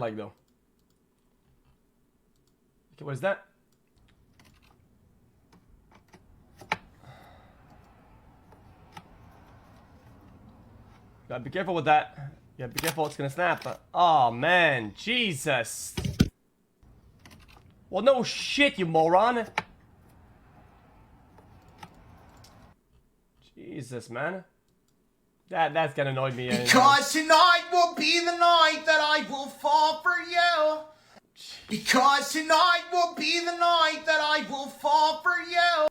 like though. Okay, what is that? Gotta be careful with that. Yeah, be careful, it's gonna snap. Oh man, Jesus. Well, no shit, you moron. Jesus, man. That's gonna annoy me. Because tonight will be the night that I will fall for you. Because tonight will be the night that I will fall for you.